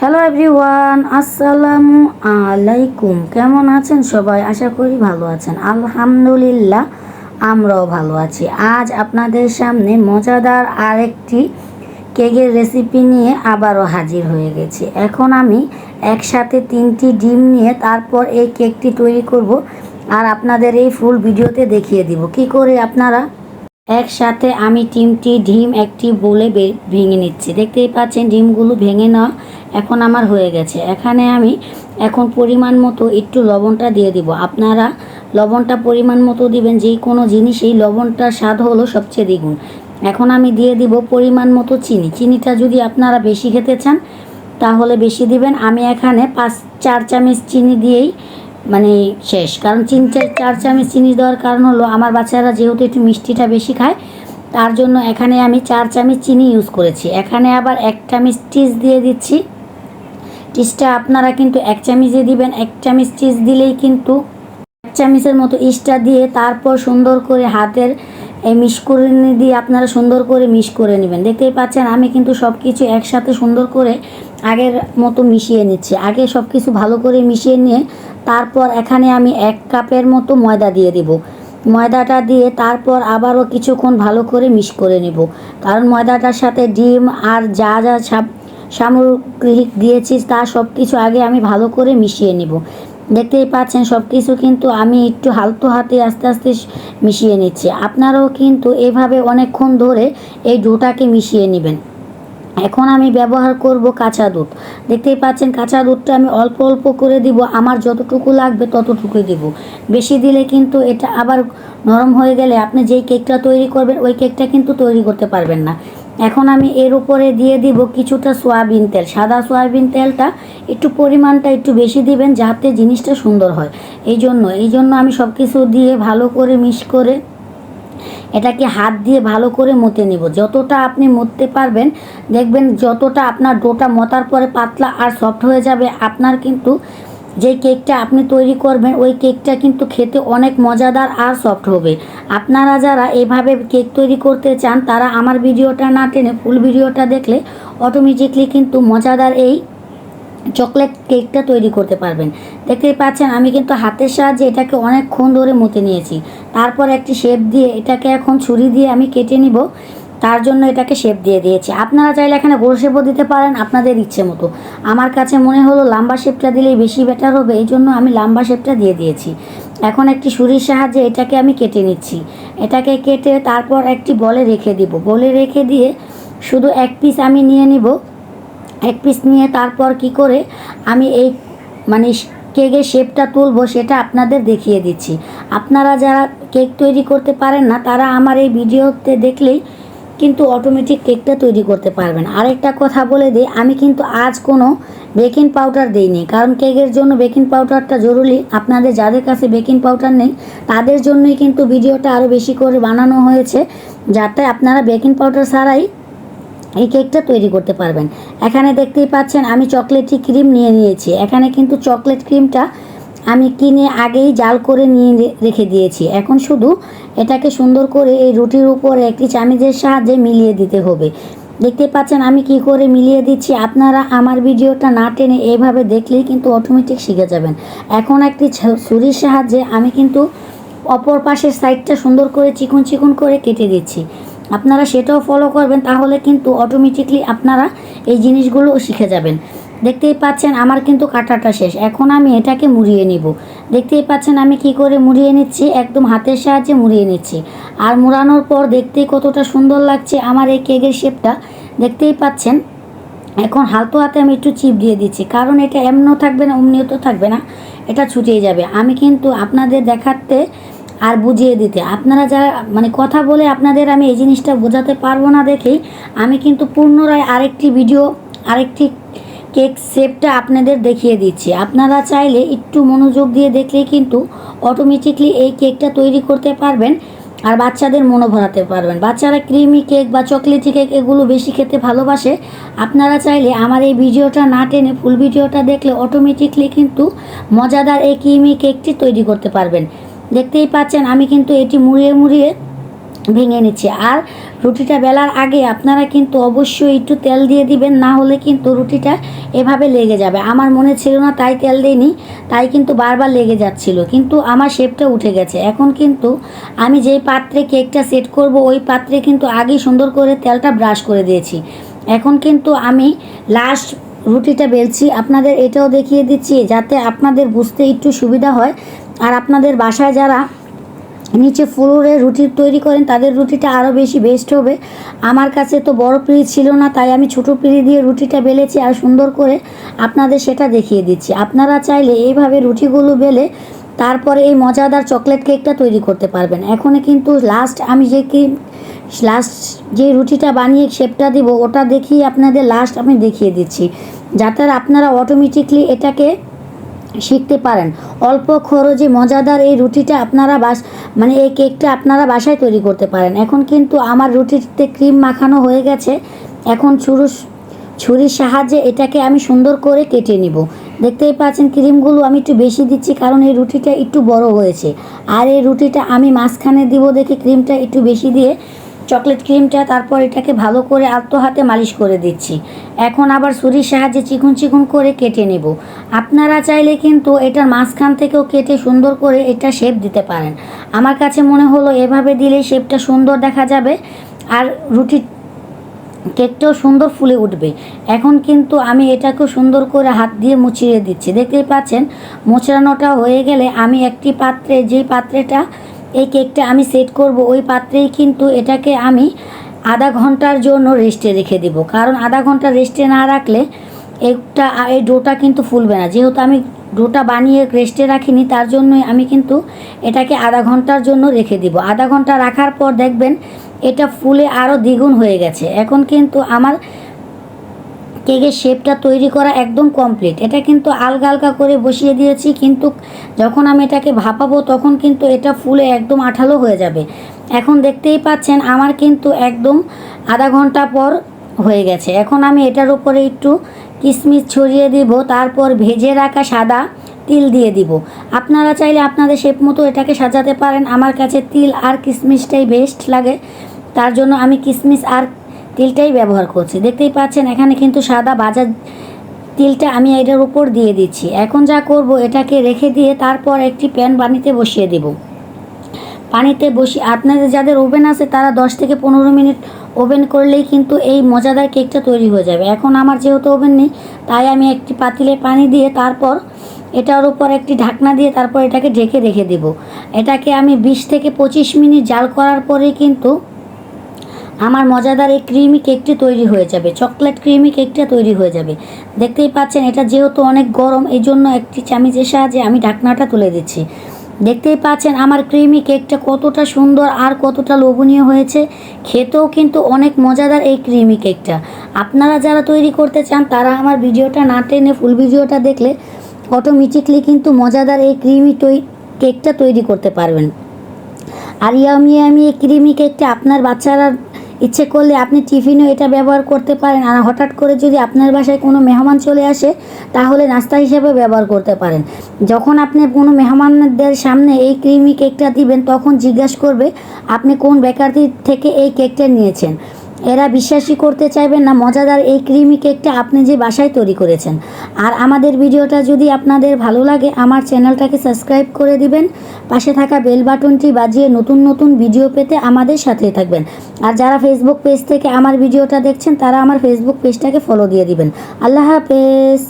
Hello everyone, আসসালামু আলাইকুম। কেমন আছেন সবাই? আশা করি ভালো আছেন। আলহামদুলিল্লাহ, আমরাও ভালো আছি। আজ আপনাদের সামনে মজাদার আরেকটি কেকের রেসিপি নিয়ে আবারও হাজির হয়ে গেছি। এখন আমি একসাথে 3টি ডিম নিয়ে তারপর এই কেকটি তৈরি করব, আর আপনাদের এই ফুল ভিডিওতে দেখিয়ে দিব কি করে আপনারা একসাথে আমি 3টি ডিম একটি বোলে ভেঙে নিচ্ছি। দেখতেই পাচ্ছেন ডিমগুলো ভেঙে নেওয়া এখন আমার হয়ে গেছে। এখানে আমি এখন পরিমাণ মতো একটু লবণটা দিয়ে দিব। আপনারা লবণটা পরিমাণ মতো দিবেন, যেই কোনো জিনিসেই লবণটার স্বাদ হলো সবচেয়ে দ্বিগুণ। এখন আমি দিয়ে দিব পরিমাণ মতো চিনি। চিনিটা যদি আপনারা বেশি খেতে চান তাহলে বেশি দিবেন। আমি এখানে 4 চামচ চিনি দিয়েই শেষ, কারণ 4 চামচ চিনি দেওয়ার কারণ হলো আমার বাচ্চারা যেহেতু একটু মিষ্টিটা বেশি খায়, তার জন্য এখানে আমি 4 চামচ চিনি ইউজ করেছি। এখানে আবার 1 চামচ চিজ দিয়ে দিচ্ছি। চিজটা আপনারা কিন্তু 1 চামচে দিবেন। 1 চামচ চিজ দিলেই কিন্তু 1 চামচের মতো ইস্টটা দিয়ে তারপর সুন্দর করে হাতের এই মিশকুড়নি দিয়ে আপনারা সুন্দর করে মিশ করে নেবেন। দেখতেই পাচ্ছেন আমি কিন্তু সব কিছু একসাথে সুন্দর করে আগের মতো মিশিয়ে নিচ্ছি। আগে সব কিছু ভালো করে মিশিয়ে নিয়ে তারপর এখানে আমি 1 কাপের মতো ময়দা দিয়ে দিব। ময়দাটা দিয়ে তারপর আবারও কিছুক্ষণ ভালো করে মিশ করে নেব, কারণ ময়দাটার সাথে ডিম আর যা যা সামগ্রী দিয়েছি তা সব কিছু আগে আমি ভালো করে মিশিয়ে নেব। দেখতেই পাচ্ছেন সব কিছু কিন্তু আমি একটু হালকা হাতে আস্তে আস্তে মিশিয়ে নিচ্ছি। আপনারাও কিন্তু এভাবে অনেকক্ষণ ধরে এই ডোটাকে মিশিয়ে নেবেন। এখন আমি ব্যবহার করব কাঁচা দুধ। দেখতেই পাচ্ছেন কাঁচা দুধটা আমি অল্প অল্প করে দিব, আমার যতটুকু লাগবে ততটুকুই দিব। বেশি দিলে কিন্তু এটা আবার নরম হয়ে গেলে আপনি যেই কেকটা তৈরি করবেন ওই কেকটা কিন্তু তৈরি করতে পারবেন না। এখন আমি এর উপরে দিয়ে দিব কিছুটা সয়াবিন তেল। সাদা সয়াবিন তেলটা একটু পরিমাণটা একটু বেশি দিবেন যাতে জিনিসটা সুন্দর হয়। এই জন্য আমি সব কিছু দিয়ে ভালো করে মিক্স করে এটাকে হাত দিয়ে ভালো করে মতে নেব। যতটা আপনি মতে পারবেন দেখবেন যতটা আপনার ডোটা মতার পরে পাতলা আর সফট হয়ে যাবে, আপনার কিন্তু যে কেকটা আপনি তৈরি করবেন ওই কেকটা কিন্তু খেতে অনেক মজাদার আর সফট হবে। আপনারা যারা এভাবে কেক তৈরি করতে চান তারা আমার ভিডিওটা না টেনে ফুল ভিডিওটা দেখলে অটোমেটিকলি কিন্তু মজাদার এই চকলেট কেকটা তৈরি করতে পারবেন। দেখতেই পাচ্ছেন আমি কিন্তু হাতের সাহায্যে এটাকে অনেকক্ষণ ধরে মতে নিয়েছি। তারপর একটি শেপ দিয়ে এটাকে এখন ছুরি দিয়ে আমি কেটে নিব, তার জন্য এটাকে শেপ দিয়ে দিয়েছি। আপনারা চাইলে এখানে গোল শেপও দিতে পারেন আপনাদের ইচ্ছে মতো। আমার কাছে মনে হলো লম্বা শেপটা দিলেই বেশি বেটার হবে, এই জন্য আমি লম্বা শেপটা দিয়ে দিয়েছি। এখন একটি ছুরির সাহায্যে এটাকে আমি কেটে নিচ্ছি। এটাকে কেটে তারপর একটি বলে রেখে দিব। বলে রেখে দিয়ে শুধু 1 পিস আমি নিয়ে নিব। 1 পিস নিয়ে তারপর কি করে আমি এই মানে কেকের শেপটা তুলবো সেটা আপনাদের দেখিয়ে দিচ্ছি। আপনারা যারা কেক তৈরি করতে পারেন না তারা আমার এই ভিডিওতে দেখলেই কিন্তু অটোমেটিক কেকটা তৈরি করতে পারবেন। আরেকটা কথা বলে দিই, আমি কিন্তু আজ কোনো বেকিং পাউডার দিইনি, কারণ কেকের জন্য বেকিং পাউডারটা জরুরি। আপনাদের যাদের কাছে বেকিং পাউডার নেই তাদের জন্যই কিন্তু ভিডিওটা আরও বেশি করে বানানো হয়েছে, যাতে আপনারা বেকিং পাউডার ছাড়াই এই কেকটা তৈরি করতে পারবেন। এখানে দেখতেই পাচ্ছেন আমি চকলেটি ক্রিম নিয়ে নিয়েছি। এখানে কিন্তু চকলেট ক্রিমটা আমি কিনে আগেই জাল করে নিয়ে রেখে দিয়েছি। এখন শুধু এটাকে সুন্দর করে এই রুটির উপরে একটি চামচের সাহায্যে মিলিয়ে দিতে হবে। দেখতে পাচ্ছেন আমি কি করে মিলিয়ে দিচ্ছি। আপনারা আমার ভিডিওটা না টেনে এইভাবে দেখলেই কিন্তু অটোমেটিক শিখে যাবেন। এখন একটি ছুরির সাহায্যে আমি কিন্তু অপর পাশের সাইডটা সুন্দর করে চিকন চিকন করে কেটে দিচ্ছি। আপনারা সেটাও ফলো করবেন, তাহলে কিন্তু অটোমেটিকলি আপনারা এই জিনিসগুলো শিখে যাবেন। দেখতেই পাচ্ছেন আমার কিন্তু কাটাটা শেষ। এখন আমি এটাকে মুড়িয়ে নিব। দেখতেই পাচ্ছেন আমি কি করে মুড়িয়ে নিচ্ছি, একদম হাতের সাহায্যে মুড়িয়ে নিচ্ছি। আর মুড়ানোর পর দেখতেই কতটা সুন্দর লাগছে আমার এই কেকের শেপটা। দেখতেই পাচ্ছেন এখন হালকা হাতে আমি একটু চিপ দিয়ে দিচ্ছি, কারণ এটা এমনও থাকবে না অমনিও তো থাকবে না, এটা ছুটিয়ে যাবে। আমি কিন্তু আপনাদের দেখাতে আর বুঝিয়ে দিতে, আপনারা যারা কথা বলে আপনাদের আমি এই জিনিসটা বোঝাতে পারবো না দেখেই আমি কিন্তু পুনরায় আরেকটি ভিডিও আরেকটি কেক শেপটা আপনাদের দেখিয়ে দিচ্ছি। আপনারা চাইলে একটু মনোযোগ দিয়ে দেখলেই কিন্তু অটোমেটিকলি এই কেকটা তৈরি করতে পারবেন আর বাচ্চাদের মনও ভরাতে পারবেন। বাচ্চারা ক্রিমি কেক বা চকলেটি কেক এগুলো বেশি খেতে ভালোবাসে। আপনারা চাইলে আমার এই ভিডিওটা না টেনে ফুল ভিডিওটা দেখলে অটোমেটিকলি কিন্তু মজাদার এই ক্রিমি কেকটি তৈরি করতে পারবেন। দেখতেই পাচ্ছেন আমি কিন্তু এটি মুড়িয়ে মুড়িয়ে ভেঙে নিচ্ছি। আর রুটিটা বেলার আগে আপনারা কিন্তু অবশ্যই একটু তেল দিয়ে দিবেন, না হলে কিন্তু রুটিটা এভাবে লেগে যাবে। আমার মনে ছিল না তাই তেল দিইনি, তাই কিন্তু বারবার লেগে যাচ্ছিল, কিন্তু আমার শেপটা উঠে গেছে। এখন কিন্তু আমি যেই পাত্রে কেকটা সেট করব ওই পাত্রে কিন্তু আগেই সুন্দর করে তেলটা ব্রাশ করে দিয়েছি। এখন কিন্তু আমি লাস্ট রুটিটা বেলছি, আপনাদের এটাও দেখিয়ে দিচ্ছি যাতে আপনাদের বুঝতে একটু সুবিধা হয়। আর আপনাদের বাসায় যারা নিচে ফ্লোরে রুটি তৈরি করেন তাদের রুটিটা আরও বেশি বেস্ট হবে। আমার কাছে তো বড় পিঁড়ি ছিল না, তাই আমি ছোটো পিঁড়ি দিয়ে রুটিটা বেলেছি আর সুন্দর করে আপনাদের সেটা দেখিয়ে দিচ্ছি। আপনারা চাইলে এইভাবে রুটিগুলো বেলে তারপরে এই মজাদার চকলেট কেকটা তৈরি করতে পারবেন। এখন কিন্তু আমি লাস্ট যে রুটিটা বানিয়ে শেপটা দিব ওটা দেখিয়ে আপনাদের লাস্ট আমি দেখিয়ে দিচ্ছি, যাতে আপনারা অটোমেটিকলি এটাকে শিখতে পারেন। অল্প খরচে মজাদার এই রুটিটা আপনারা এই কেকটা আপনারা বাসায় তৈরি করতে পারেন। এখন কিন্তু আমার রুটিতে ক্রিম মাখানো হয়ে গেছে। এখন ছুরির সাহায্যে এটাকে আমি সুন্দর করে কেটে নিব। দেখতেই পাচ্ছেন ক্রিমগুলো আমি একটু বেশি দিচ্ছি, কারণ এই রুটিটা একটু বড় হয়েছে। আর এই রুটিটা আমি মাঝখানে দিব দেখে ক্রিমটা একটু বেশি দিয়ে, চকলেট ক্রিমটা, তারপর এটাকে ভালো করে আলতো হাতে মালিশ করে দিচ্ছি। এখন আবার ছুরির সাহায্যে চিকন চিকন করে কেটে নেব। আপনারা চাইলে কিন্তু এটার মাঝখান থেকেও কেটে সুন্দর করে এটা শেপ দিতে পারেন। আমার কাছে মনে হলো এভাবে দিলে শেপটা সুন্দর দেখা যাবে আর রুটির কেকটাও সুন্দর ফুলে উঠবে। এখন কিন্তু আমি এটাকেও সুন্দর করে হাত দিয়ে মুছিয়ে দিচ্ছি। দেখতেই পাচ্ছেন মোচড়ানোটা হয়ে গেলে আমি একটি পাত্রে, যেই পাত্রেটা এই কেকটা আমি সেট করব ওই পাত্রেই কিন্তু এটাকে আমি আধা ঘন্টার জন্য রেস্টে রেখে দেব। কারণ আধা ঘন্টা রেস্টে না রাখলে এই ডোটা কিন্তু ফুলবে না। যেহেতু আমি ডোটা বানিয়ে রেস্টে রাখিনি, তার জন্যই আমি কিন্তু এটাকে আধা ঘন্টার জন্য রেখে দিব। আধা ঘন্টা রাখার পর দেখবেন এটা ফুলে আরও দ্বিগুণ হয়ে গেছে। এখন কিন্তু আমার কেকের শেপটা তৈরি করা একদম কমপ্লিট। এটা কিন্তু আলগা আলগা করে বসিয়ে দিয়েছি, কিন্তু যখন আমি এটাকে ভাপাবো তখন কিন্তু এটা ফুলে একদম আঠালো হয়ে যাবে। এখন দেখতেই পাচ্ছেন আমার কিন্তু একদম আধা ঘন্টা পর হয়ে গেছে। এখন আমি এটার উপরে একটু কিশমিশ ছড়িয়ে দিব, তারপর ভেজে রাখা সাদা তিল দিয়ে দিব। আপনারা চাইলে আপনাদের শেপ মতো এটাকে সাজাতে পারেন। আমার কাছে তিল আর কিশমিশটাই বেস্ট লাগে, তার জন্য আমি কিশমিশ আর তিলটাই ব্যবহার করছি। দেখতেই পাচ্ছেন এখানে কিন্তু সাদা ভাজা তিলটা আমি এটার উপর দিয়ে দিচ্ছি। এখন যা করব এটাকে রেখে দিয়ে তারপর একটি প্যান পানিতে বসিয়ে দেব। পানিতে বসিয়ে আপনাদের যাদের ওভেন আছে তারা 10 থেকে 15 মিনিট ওভেন করলেই কিন্তু এই মজাদার কেকটা তৈরি হয়ে যাবে। এখন আমার যেহেতু ওভেন নেই, তাই আমি একটি পাতিলে পানি দিয়ে তারপর এটার উপর একটি ঢাকনা দিয়ে তারপর এটাকে ঢেকে রেখে দেব। এটাকে আমি 20 থেকে 25 মিনিট জাল করার পরেই কিন্তু আমার মজাদার এই ক্রিমি কেকটি তৈরি হয়ে যাবে। চকলেট ক্রিমি কেকটা তৈরি হয়ে যাবে। দেখতেই পাচ্ছেন এটা যেহেতু অনেক গরম, এই জন্য একটি চামচের সাহায্যে আমি ঢাকনাটা তুলে দিচ্ছি। দেখতেই পাচ্ছেন আমার ক্রিমি কেকটা কতটা সুন্দর আর কতটা লোভনীয় হয়েছে। খেতেও কিন্তু অনেক মজাদার এই ক্রিমি কেকটা। আপনারা যারা তৈরি করতে চান তারা আমার ভিডিওটা না টেনে ফুল ভিডিওটা দেখলে অটোমেটিকলি কিন্তু মজাদার এই ক্রিমি কেকটা তৈরি করতে পারবেন। আর ইয়ামি এই ক্রিমি কেকটা আপনার বাচ্চারা ইচ্ছে করলে আপনি টিফিনেও এটা ব্যবহার করতে পারেন। আর হঠাৎ করে যদি আপনার বাসায় কোনো মেহমান চলে আসে তাহলে নাস্তা হিসেবে ব্যবহার করতে পারেন। যখন আপনি কোনো মেহমানদের সামনে এই ক্রিমি কেকটা দিবেন তখন জিজ্ঞাসা করবে আপনি কোন বেকারি থেকে এই কেকটা নিয়েছেন। এরা বিশ্বাসই করতে চাইবেন না মজাদার এই ক্রিমি কেকটা আপনি যে বাসায় তৈরি করেছেন। আর আমাদের ভিডিওটা যদি আপনাদের ভালো লাগে আমার চ্যানেলটাকে সাবস্ক্রাইব করে দিবেন, পাশে থাকা বেল বাটনটি বাজিয়ে নতুন নতুন ভিডিও পেতে আমাদের সাথেই থাকবেন। আর যারা ফেসবুক পেজ থেকে আমার ভিডিওটা দেখছেন তারা আমার ফেসবুক পেজটাকে ফলো দিয়ে দিবেন। আল্লাহ হাফেজ।